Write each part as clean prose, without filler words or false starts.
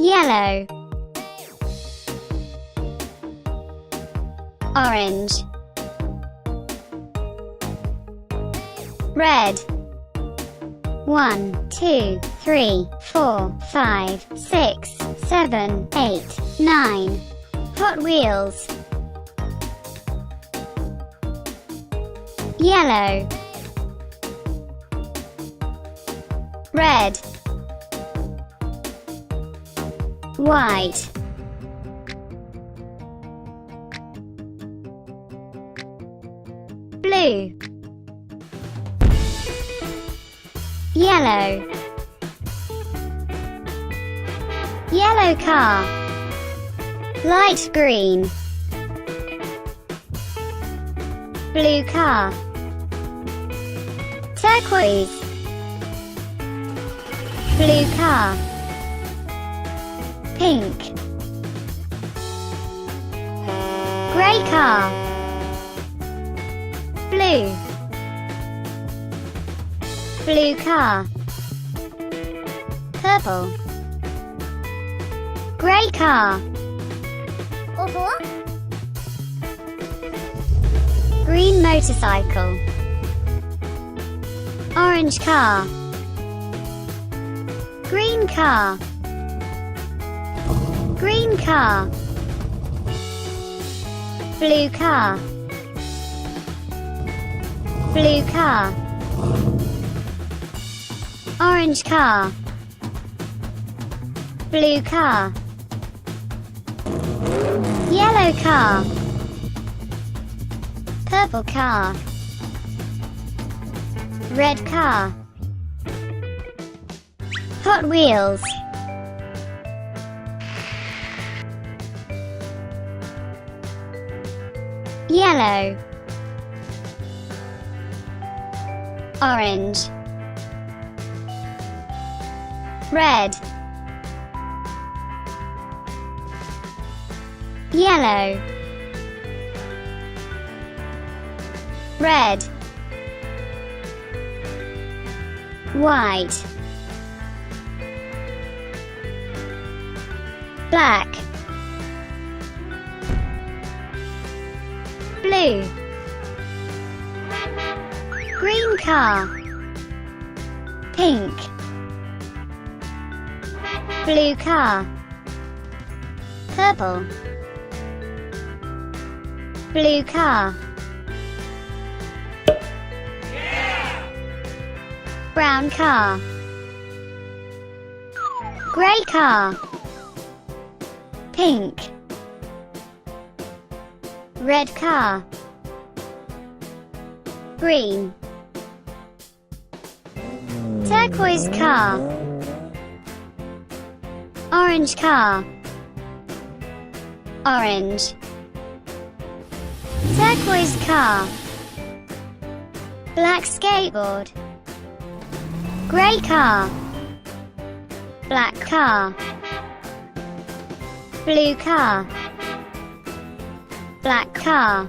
yellow, orange, red. 1, 2, 3, 4, 5, 6, 7, 8, 9. Hot Wheels. Yellow, red, white, blue, yellow, yellow car, light green, blue car, turquoise, blue car, pink, grey car, blue, blue car, purple, grey car, green motorcycle, orange car, green car, green car, blue car, blue car, orange car, blue car, yellow car, purple car, red car. Hot Wheels. Yellow, orange, red, yellow, red, white, black, blue, green car, pink, blue car, purple, blue car, brown car, grey car, pink, red car, green, turquoise car, orange car, orange, turquoise car, black skateboard, grey car, black car, blue car, black car,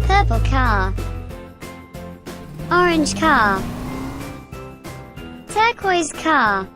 purple car, orange car, turquoise car.